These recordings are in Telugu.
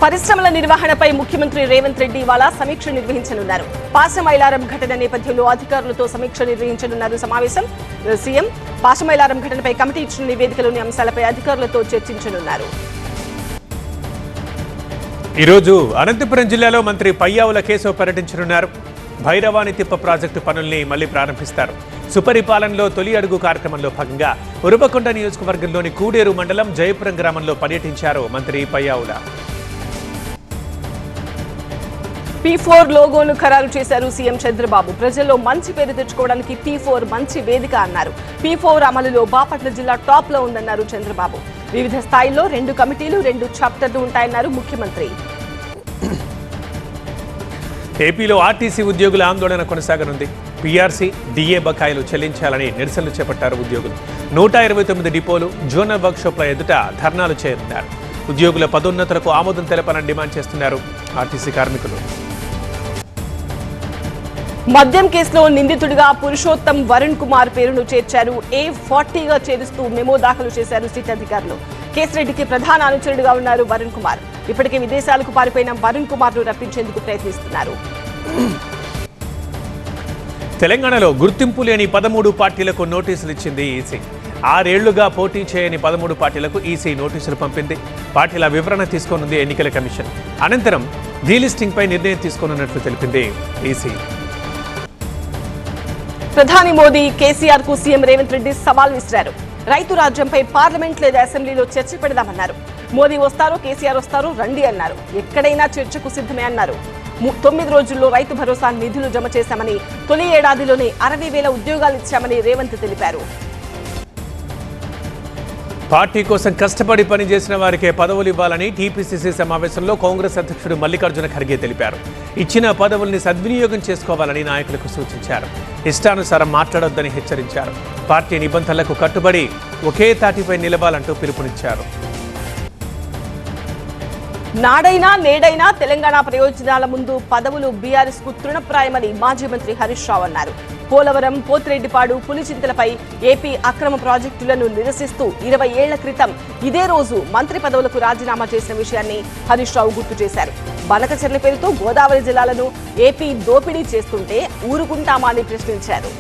పరిశ్రమల నిర్వహణపై ముఖ్యమంత్రి రేవంత్ రెడ్డి ఇవాళ సమీక్ష నిర్వహించనున్నారు. పాశమైలారం ఘటన నేపథ్యంలో అధికారులతో సమీక్ష నిర్వహించనున్నారు. సమావేశం సీఎం పాశమైలారం ఘటనపై కమిటీ ఇచ్చిన నివేదికలోని అంశాలపై అధికారులతో చర్చించనున్నారు. ఈరోజు అనంతపురం జిల్లాలో మంత్రి పయ్యావుల కేశవ్ పర్యటించనున్నారు. భైరవాణి తిప్ప ప్రాజెక్టు పనుల్ని మళ్లీ ప్రారంభిస్తారు. సుపరిపాలనలో తొలి అడుగు కార్యక్రమంలో భాగంగా ఉరవకొండ నియోజకవర్గంలోని కూడేరు మండలం జయపురం గ్రామంలో పర్యటించారు మంత్రి పయ్యావుల. P4 లోగోను ఖరారు చేశారు సీఎం చంద్రబాబు. ప్రజల్లో మంచి పేరు తెచ్చుకోవడానికి P4 మంచి వేదిక అన్నారు. P4 అమలులో బాపట్ల జిల్లా టాప్ లో ఉందన్నారు చంద్రబాబు. వివిధ స్థాయిల్లో 2 కమిటీలు 2 చాప్టర్లు ఉంటాయన్నారు ముఖ్యమంత్రి. ఏపీలో ఆర్టీసీ ఉద్యోగుల ఆందోళన కొనసాగనుంది. పీఆర్సీ, డిఏ బకాయిలు చెల్లించాలని నిరసనలు చేపట్టారు ఉద్యోగులు. 129 డిపోలు, జోనల్ వర్క్షాప్ల ఎదుట ధర్నాలు చేయనున్నారు. ఉద్యోగుల పదోన్నతులకు ఆమోదం తెలపాలని డిమాండ్ చేస్తున్నారు ఆర్టీసీ కార్మికులు. మద్యం కేసులో నిందితుడిగా పురుషోత్తం వరుణ్ కుమార్ పేరును చేర్చారు. A40గా చేరుస్తూ మెమో దాఖలు చేశారు సిట్ అధికారులు. కేసిరెడ్డికి ప్రధాన అనుచరుడుగా ఉన్నారు వరుణ్ కుమార్. ఇప్పటికే విదేశాలకు పారిపోయిన వరుణ్ కుమార్ ను రప్పించేందుకు ప్రయత్నిస్తున్నారు. తెలంగాణలో గుర్తింపు లేని 13 పార్టీలకు నోటీసులు ఇచ్చింది ఈసీ. 6 ఏళ్లుగా పోటీ చేయని 13 పార్టీలకు ఈసీ నోటీసులు పంపింది. పార్టీల వివరణ తీసుకోనుంది ఎన్నికల కమిషన్. అనంతరం డీలిస్టింగ్ పై నిర్ణయం తీసుకోనున్నట్లు తెలిపింది ఈసీ. ప్రధాని మోదీ కేసీఆర్ కు సీఎం రేవంత్ రెడ్డి సవాల్ విసిరారు. రైతు రాజ్యంపై పార్లమెంట్ లేదా అసెంబ్లీలో చర్చ పెడదామన్నారు. మోదీ వస్తారో కేసీఆర్ వస్తారో రండి అన్నారు. ఎక్కడైనా చర్చకు సిద్ధమే అన్నారు. 9 రోజుల్లో రైతు భరోసా నిధులు జమ చేశామని, తొలి ఏడాదిలోనే 60,000 ఉద్యోగాలు ఇచ్చామని రేవంత్ తెలిపారు. పార్టీ కోసం కష్టపడి పనిచేసిన వారికే పదవులు ఇవ్వాలని టీపీసీసీ సమావేశంలో కాంగ్రెస్ అధ్యక్షుడు మల్లికార్జున ఖర్గే తెలిపారు. ఇచ్చిన పదవుల్ని సద్వినియోగం చేసుకోవాలని నాయకులకు సూచించారు. ఇష్టానుసారం మాట్లాడొద్దని హెచ్చరించారు. పార్టీ నిబంధనలకు కట్టుబడి ఒకే తాటిపై నిలవాలంటూ పిలుపునిచ్చారు. నాడైనా నేడైనా తెలంగాణ ప్రయోజనాల ముందు పదవులు బీఆర్ఎస్ కు తృణప్రాయమని మాజీ మంత్రి హరీష్ రావు అన్నారు. పోలవరం, పోతిరెడ్డిపాడు, పులిచింతలపై ఏపీ అక్రమ ప్రాజెక్టులను నిరసిస్తూ 20 ఏళ్ల క్రితం ఇదే రోజు మంత్రి పదవులకు రాజీనామా చేసిన విషయాన్ని హరీష్ రావు గుర్తు చేశారు. బనకచెర్ల పేరుతో గోదావరి జిల్లాలను ఏపీ దోపిడీ చేస్తుంటే ఊరుకుంటామా అని ప్రశ్నించారు.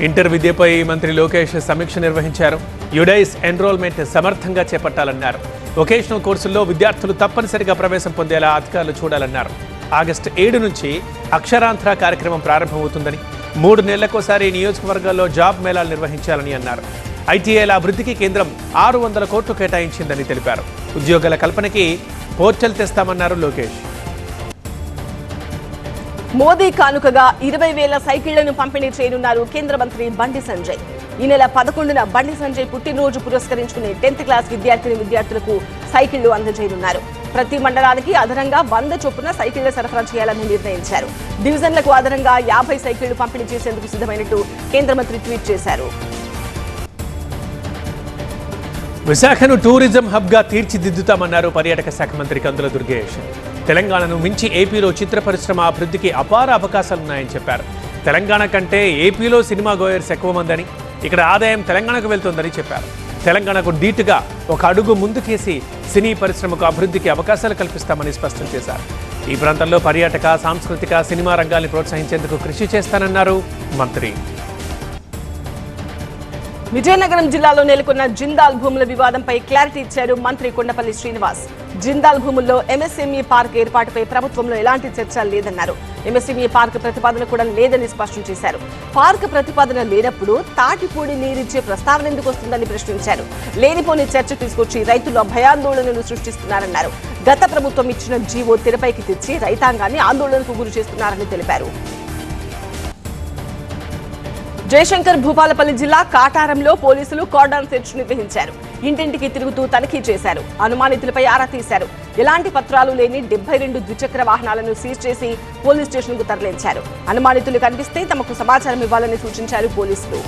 ఇంటర్ విద్యపై మంత్రి లోకేష్ సమీక్ష నిర్వహించారు. యుడైస్ ఎన్రోల్మెంట్ సమర్థంగా చేపట్టాలన్నారు. వొకేషనల్ కోర్సుల్లో విద్యార్థులు తప్పనిసరిగా ప్రవేశం పొందేలా అధికారులు చూడాలన్నారు. ఆగస్టు 7 నుంచి అక్షరాంధ్ర కార్యక్రమం ప్రారంభమవుతుందని, 3 నెలలకోసారి నియోజకవర్గాల్లో జాబ్ మేళాలు నిర్వహించాలని అన్నారు. ఐటీఐల అభివృద్ధికి కేంద్రం 600 కోట్లు కేటాయించిందని తెలిపారు. ఉద్యోగాల కల్పనకి పోర్టల్ తెస్తామన్నారు లోకేష్. మోదీ కానుకగా 20,000 సైకిళ్లను పంపిణీ చేయనున్నారు కేంద్ర మంత్రి బండి సంజయ్. ఈ నెల 11న బండి సంజయ్ పుట్టినరోజు పురస్కరించుకునే 10th క్లాస్ విద్యార్థులకు సైకిళ్లు అందజేయనున్నారు. ప్రతి మండలానికి అదనంగా 100 చొప్పున సైకిళ్ల సరఫరా చేయాలని నిర్ణయించారు. డివిజన్లకు అదనంగా 50 సైకిళ్లు పంపిణీ చేసేందుకు సిద్ధమైనట్టు కేంద్ర మంత్రి ట్వీట్ చేశారు. విశాఖను టూరిజం హబ్ గా తీర్చిదిద్దుతామన్నారు పర్యాటక శాఖ మంత్రి కందుల దుర్గేష్. తెలంగాణను మించి ఏపీలో చిత్ర పరిశ్రమ అభివృద్ధికి అపార అవకాశాలున్నాయని చెప్పారు. తెలంగాణ కంటే ఏపీలో సినిమా గోయర్స్ ఎక్కువ మందని, ఇక్కడ ఆదాయం తెలంగాణకు వెళ్తోందని చెప్పారు. తెలంగాణకు ధీటుగా ఒక అడుగు ముందుకేసి సినీ పరిశ్రమకు అభివృద్ధికి అవకాశాలు కల్పిస్తామని స్పష్టం చేశారు. ఈ ప్రాంతంలో పర్యాటక, సాంస్కృతిక, సినిమా రంగాల్ని ప్రోత్సహించేందుకు కృషి చేస్తానన్నారు మంత్రి. విజయనగరం జిల్లాలో నెలకొన్న జిందాల్ భూముల వివాదంపై క్లారిటీ ఇచ్చారు మంత్రి కొండపల్లి శ్రీనివాస్. జిందాల్ భూముల్లో ఎంఎస్ఎంఈ పార్క్ ఏర్పాటుపై ప్రభుత్వంలో ఎలాంటి చర్చ లేదన్నారు. ఎంఎస్ఎంఈ పార్క్ ప్రతిపాదన కూడా లేదని స్పష్టం చేశారు. పార్క్ ప్రతిపాదన లేనప్పుడు తాటిపూడి నీరిచ్చే ప్రస్తావన ఎందుకు వస్తుందని ప్రశ్నించారు. లేనిపోని చర్చ తీసుకొచ్చి రైతుల్లో భయాందోళనలు సృష్టిస్తున్నారన్నారు. గత ప్రభుత్వం ఇచ్చిన జీవో తెరపైకి తెచ్చి రైతాంగాన్ని ఆందోళనకు గురి చేస్తున్నారని తెలిపారు. జయశంకర్ భూపాలపల్లి జిల్లా కాటారంలో పోలీసులు కార్డన్ సెర్చ్ నిర్వహించారు. ఇంటింటికి తిరుగుతూ తనిఖీ చేశారు. అనుమానితులపై ఆరా తీశారు. ఎలాంటి పత్రాలు లేని 72 ద్విచక్ర వాహనాలను సీజ్ చేసి పోలీస్ స్టేషన్ కు తరలించారు. అనుమానితులు కనిపిస్తే తమకు సమాచారం ఇవ్వాలని సూచించారు పోలీసులు.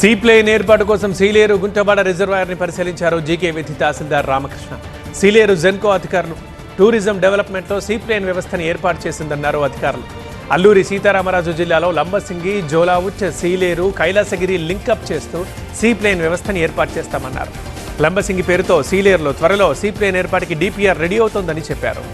సీప్లేన్ ఏర్పాటు కోసం సీలేరు గుంటవాడ రిజర్వాయర్ ని పరిశీలించారు జీకే విధి తహసీల్దార్ రామకృష్ణ. సీలేరు జెన్కో అధికారులు టూరిజం డెవలప్మెంట్లో సీప్లేన్ వ్యవస్థను ఏర్పాటు చేసిందన్నారు అధికారులు. అల్లూరి సీతారామరాజు జిల్లాలో లంబసింగి, జోలావుట్, సీలేరు, కైలాసగిరి లింకప్ చేస్తూ సీప్లేన్ వ్యవస్థని ఏర్పాటు చేస్తామన్నారు. లంబసింగి పేరుతో సీలేరులో త్వరలో సీప్లేన్ ఏర్పాటుకి డిపిఆర్ రెడీ అవుతోందని చెప్పారు.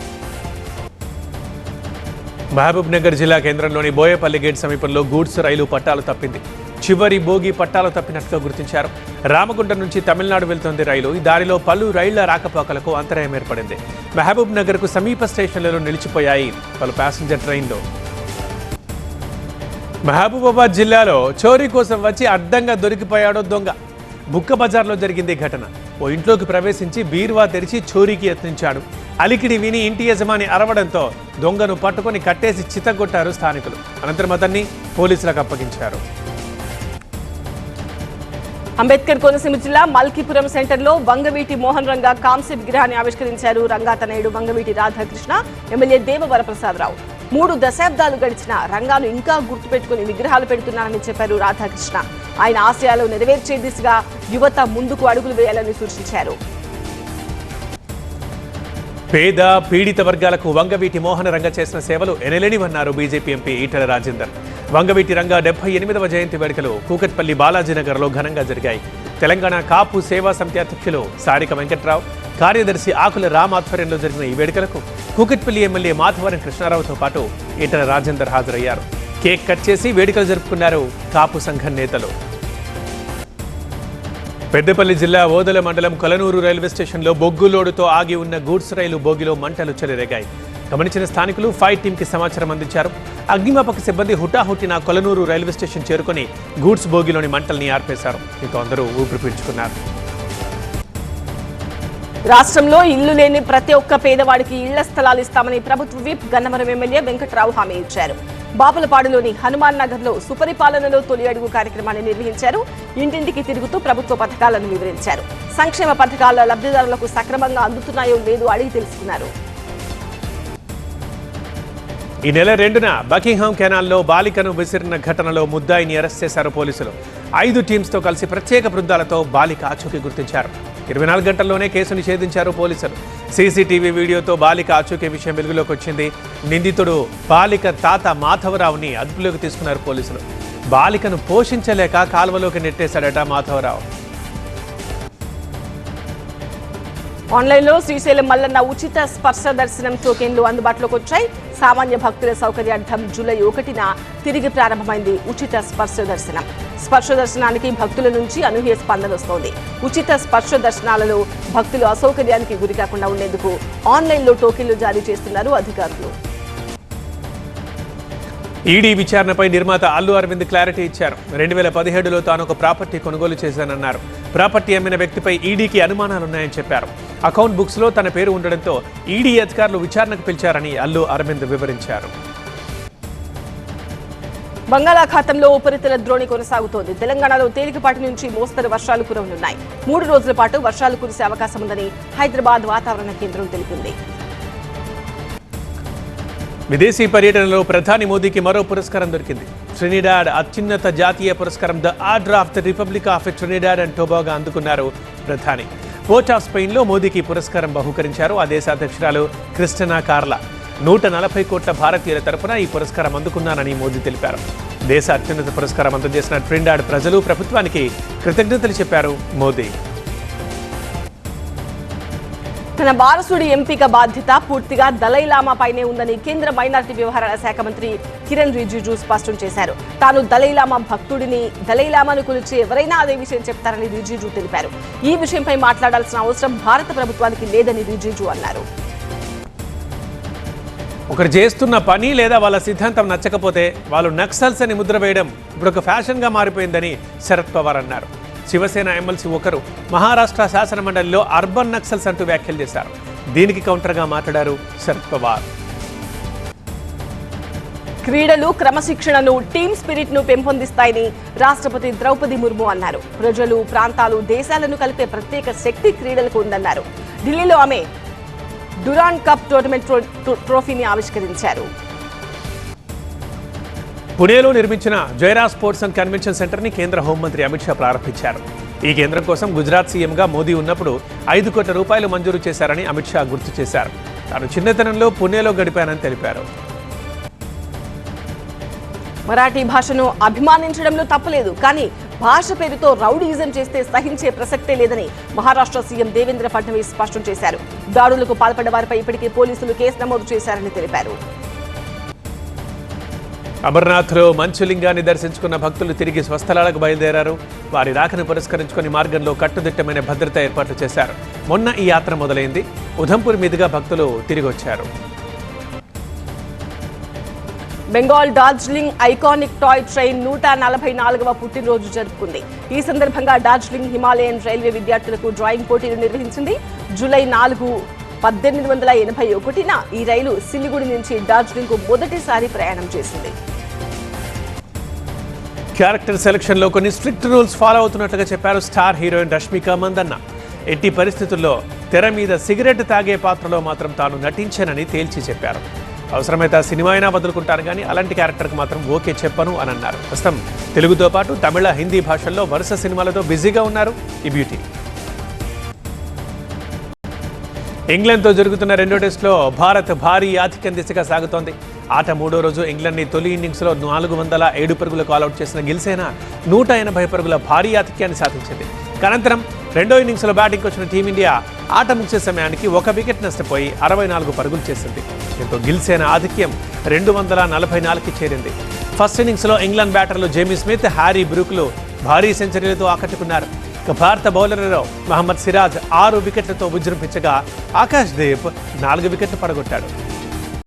మహబూబ్ నగర్ జిల్లా కేంద్రంలోని బోయపల్లి గేట్ సమీపంలో గూడ్స్ రైలు పట్టాలు తప్పింది. చివరి బోగి పట్టాలు తప్పినట్లు గుర్తించారు. రామగుండం నుంచి తమిళనాడు వెళ్తోంది రైలు. ఈ దారిలో పలు రైళ్ల రాకపోకలకు అంతరాయం ఏర్పడింది. మహబూబ్ నగర్కు సమీప స్టేషన్లలో నిలిచిపోయాయి పలు ప్యాసింజర్ ట్రైన్లు. మహబూబాబాద్ జిల్లాలో చోరీ కోసం వచ్చి అడ్డంగా దొరికిపోయాడో దొంగ. బుక్క బజార్లో జరిగింది ఘటన. ఓ ఇంట్లోకి ప్రవేశించి బీరువా తెరిచి చోరీకి యత్నించాడు. అలికిడి విని ఇంటి యజమాని అరవడంతో దొంగను పట్టుకొని కట్టేసి చితగొట్టారు స్థానికులు. అనంతరం అతన్ని పోలీసులకు అప్పగించారు. అంబేద్కర్ కోనసీమ జిల్లా మల్కీపురం సెంటర్లో వంగవీటి మోహన్ రంగా కాంస్య విగ్రహాన్ని ఆవిష్కరించారు. రంగా తనయుడు వంగవీటి రాధాకృష్ణ, ఎమ్మెల్యే దేవవరప్రసాదరావు. 3 దశాబ్దాలు గడిచిన రంగాను ఇంకా గుర్తుపెట్టుకుని విగ్రహాలు పెడుతున్నారని చెప్పారు రాధాకృష్ణ. ఆయన ఆశయాలు నెరవేర్చే దిశగా యువత ముందుకు అడుగులు వేయాలని సూచించారు. పేద పీడిత వర్గాలకు వంగవీటి మోహన రంగ చేసిన సేవలు ఎనలేనివన్నారు బీజేపీ ఎంపీ ఈటెల రాజేందర్. వంగవీటి రంగ 78వ జయంతి వేడుకలు కూకట్పల్లి బాలాజీనగర్లో ఘనంగా జరిగాయి. తెలంగాణ కాపు సేవా సమితి అధ్యక్షులు సారిక వెంకట్రావు, కార్యదర్శి ఆకుల రామ్ ఆధ్వర్యంలో జరిగిన ఈ వేడుకలకు కూకట్పల్లి ఎమ్మెల్యే మాధవరం కృష్ణారావుతో పాటు ఈటెల రాజేందర్ హాజరయ్యారు. కేక్ కట్ చేసి వేడుకలు జరుపుకున్నారు కాపు సంఘం నేతలు. పెద్దపల్లి జిల్లా ఓదెల మండలం కొలనూరు రైల్వే స్టేషన్లో బొగ్గులోడుతో ఆగి ఉన్న గూడ్స్ రైలు బోగిలో మంటలు చెలరేగాయి. గమనించిన స్థానికులు ఫైర్ టీంకి సమాచారం అందించారు. అగ్నిమాపక సిబ్బంది హుటాహుటిన కొలనూరు రైల్వే స్టేషన్ చేరుకుని గూడ్స్ బోగిలోని మంటల్ని ఆర్పేశారు. దీంతో అందరూ ఊపిరి పీల్చుకున్నారు. రాష్ట్రంలో ఇల్లు లేని ప్రతి ఒక్క పేదవాడికి ఇళ్ల స్థలాలు ఇస్తామని ప్రభుత్వ విప్ గన్నవరం ఎమ్మెల్యే వెంకట్రావు హామీ ఇచ్చారు. బాపులపాడులోని హనుమాన్ నగర్లో సుపరిపాలనలో తొలి అడుగు కార్యక్రమాన్ని నిర్వహించారు. ఇంటింటికి తిరుగుతూ ప్రభుత్వ పథకాలను వివరించారు. సంక్షేమ పథకాల లబ్ధిదారులకు సక్రమంగా అందుతున్నాయో లేదో అడిగి తెలుసుకున్నారు. ఈ నెల 2న బకింగ్హామ్ కెనాల్లో బాలికను విసిరిన ఘటనలో ముద్దాయిని అరెస్ట్ చేశారు పోలీసులు. 5 టీమ్స్తో కలిసి ప్రత్యేక బృందాలతో బాలిక ఆచూకీ గుర్తించారు. 24 గంటల్లోనే కేసును ఛేదించారు పోలీసులు. సీసీటీవీ వీడియోతో బాలిక ఆచూకీ విషయం వెలుగులోకి వచ్చింది. నిందితుడు బాలిక తాత మాధవరావుని అదుపులోకి తీసుకున్నారు పోలీసులు. బాలికను పోషించలేక కాల్వలోకి నెట్టేశాడట మాధవరావు. ఆన్లైన్లో శ్రీశైలం మల్లన్న ఉచిత స్పర్శ దర్శనం టోకెన్లు అందుబాటులోకి వచ్చాయి. సామాన్య భక్తుల సౌకర్యార్థం జూలై 1న తిరిగి ప్రారంభమైంది ఉచిత స్పర్శ దర్శనం. స్పర్శ దర్శనానికి భక్తుల నుంచి అనూహ్య స్పందన వస్తోంది. ఉచిత స్పర్శ దర్శనాలలో భక్తులు అసౌకర్యానికి గురికాకుండా ఉండేందుకు ఆన్లైన్లో టోకెన్లు జారీ చేస్తున్నారు అధికారులు. ఈడీ విచారణపై నిర్మాత అల్లు అరవింద్ క్లారిటీ ఇచ్చారు. 2017లో తాను ఒక ప్రాపర్టీ కొనుగోలు చేశానన్నారు. ప్రాపర్టీ అమ్మిన వ్యక్తిపై ఈడీకి అనుమానాలున్నాయని చెప్పారు. అకౌంట్ బుక్స్లో తన పేరు ఉండడంతో ఈడీ అధికారులు విచారణకు పిలిచారని అల్లు అరవింద్ వివరించారు. బంగాళాఖాతంలో ఉపరితల ద్రోణి కొనసాగుతోంది. తెలంగాణలో తేలికపాటి నుంచి మోస్తరు వర్షాలు కురవనున్నాయి. 3 రోజుల పాటు వర్షాలు కురిసే అవకాశం ఉందని హైదరాబాద్ వాతావరణ కేంద్రం తెలిపింది. విదేశీ పర్యటనలో ప్రధాని మోదీకి మరో పురస్కారం దొరికింది. ట్రినిడాడ్ అత్యున్నత జాతీయ పురస్కారం the order of the republic of Trinidad and Tobago అందుకున్నారు ప్రధాని. పోర్ట్ ఆఫ్ స్పెయిన్లో మోదీకి పురస్కారం బహూకరించారు ఆ దేశ అధ్యక్షురాలు క్రిస్టినా కార్లా. 140 కోట్ల భారతీయుల తరపున ఈ పురస్కారం అందుకున్నానని మోదీ తెలిపారు. దేశ అత్యున్నత పురస్కారం అందజేసిన ట్రినిడాడ్ ప్రజలు, ప్రభుత్వానికి కృతజ్ఞతలు చెప్పారు మోదీ. తన వారసుడి ఎంపిక బాధ్యత పూర్తిగా దలైలామా పైనే ఉందని కేంద్ర మైనారిటీ వ్యవహారాల శాఖ మంత్రి కిరణ్ రిజిజు స్పష్టం చేశారు. తాను దలైలామా భక్తుడిని, దలైలామాను కొలిచి ఎవరైనా అదే విషయం చెప్తారని రిజిజు తెలిపారు. ఈ విషయంపై మాట్లాడాల్సిన అవసరం భారత ప్రభుత్వానికి లేదని రిజిజు అన్నారు. ఒకరు చేస్తున్న పని లేదా వాళ్ళ సిద్ధాంతం నచ్చకపోతే వాళ్ళు నక్సల్స్ అని ముద్ర వేయడం ఇప్పుడు ఒక ఫ్యాషన్గా మారిపోయిందని శరద్ పవార్ అన్నారు. శివసేన ఎమ్మెల్సీ ఒకరు మహారాష్ట్ర శాసనమండలిలో అర్బన్ నక్సల్స్ అంటూ వ్యాఖ్యలు చేశారు. దీనికి కౌంటర్గా మాట్లాడారు శరద్ పవార్. క్రీడలు క్రమశిక్షణను, టీమ్ స్పిరిట్ ను పెంపొందిస్తాయని రాష్ట్రపతి ద్రౌపది ముర్ము అన్నారు. ప్రజలు, ప్రాంతాలు, దేశాలను కలిపే ప్రత్యేక శక్తి క్రీడలకు ఉందన్నారు. ఢిల్లీలో ఆమె డురాండ్ కప్ టోర్నమెంట్ ట్రోఫీని ఆవిష్కరించారు. పుణేలో నిర్మించిన జైరా స్పోర్ట్స్ అండ్ కన్వెన్షన్ సెంటర్ని కేంద్ర హోంమంత్రి అమిత్ షా ప్రారంభించారు. ఈ కేంద్రం కోసం గుజరాత్ సీఎంగా మోదీ ఉన్నప్పుడు 5 కోట్ల రూపాయలు మంజూరు చేశారని అమిత్ షా గుర్తు చేశారు. తాను చిన్నతనంలో పుణేలో గడిపానని తెలిపారు. మరాఠీ భాషను అభిమానించడంలో తప్పులేదు, కానీ భాష పేరుతో రౌడీయిజం చేస్తే సహించే ప్రసక్తే లేదని మహారాష్ట్ర సీఎం దేవేంద్ర ఫడ్నవీస్ స్పష్టం చేశారు. దాడులకు పాల్పడ్డ వారిపై ఇప్పటికే పోలీసులు కేసు నమోదు చేశారని తెలిపారు. అమర్నాథ్లో మంచులింగాన్ని దర్శించుకున్న భక్తులు తిరిగి స్వస్థలాలకు బయలుదేరారు. వారి రాకను పురస్కరించుకుని మార్గంలో కట్టుదిట్టమైన భద్రతా ఏర్పాట్లు చేశారు. మొన్న ఈ యాత్ర మొదలైంది. ఉధంపూర్ మీదుగా భక్తులు తిరిగి వచ్చారు. Bengal Darjeeling iconic toy train 144వ పుట్టినరోజు జరుపుకుంది. ఈ సందర్భంగా డార్జిలింగ్ హిమాలయన్ రైల్వే విద్యార్థులకు డ్రాయింగ్ పోటీలు నిర్వహించింది. జూలై 4, 1881న ఈ రైలు సిలిగుడి నుంచి డార్జిలింగ్ కు మొదటిసారి ప్రయాణం చేసింది. క్యారెక్టర్ సెలక్షన్లో కొన్ని స్ట్రిక్ట్ రూల్స్ ఫాలో అవుతున్నట్లుగా చెప్పారు స్టార్ హీరోయిన్ రష్మిక మందన్న. ఎట్టి పరిస్థితుల్లో తెర మీద సిగరెట్ తాగే పాత్రలో మాత్రం తాను నటించానని తేల్చి చెప్పారు. అవసరమైతే ఆ సినిమా అయినా వదులుకుంటాను, కానీ అలాంటి క్యారెక్టర్కి మాత్రం ఓకే చెప్పను అని అన్నారు. ప్రస్తుతం తెలుగుతో పాటు తమిళ, హిందీ భాషల్లో వరుస సినిమాలతో బిజీగా ఉన్నారు ఈ బ్యూటీ. ఇంగ్లాండ్తో జరుగుతున్న రెండో టెస్టులో భారత్ భారీ ఆధిక్యం దిశగా సాగుతోంది. ఆట మూడో రోజు ఇంగ్లాండ్ని తొలి ఇన్నింగ్స్లో 407 పరుగులకు ఆల్అౌట్ చేసిన గిల్సేన 180 పరుగుల భారీ ఆధిక్యాన్ని సాధించింది. అనంతరం రెండో ఇన్నింగ్స్లో బ్యాటింగ్కి వచ్చిన టీమిండియా ఆట ముగిసే సమయానికి 1 వికెట్ నష్టపోయి 64 పరుగులు చేసింది. దీంతో గిల్సేన ఆధిక్యం 244కి చేరింది. ఫస్ట్ ఇన్నింగ్స్లో ఇంగ్లాండ్ బ్యాటర్లు జేమీ స్మిత్, హ్యారీ బ్రూక్లు భారీ సెంచరీలతో ఆకట్టుకున్నారు. భారత బౌలర్లలో మహమ్మద్ సిరాజ్ 6 వికెట్లతో విజృంభించగా ఆకాష్ దీప్ 4 వికెట్లు పడగొట్టాడు.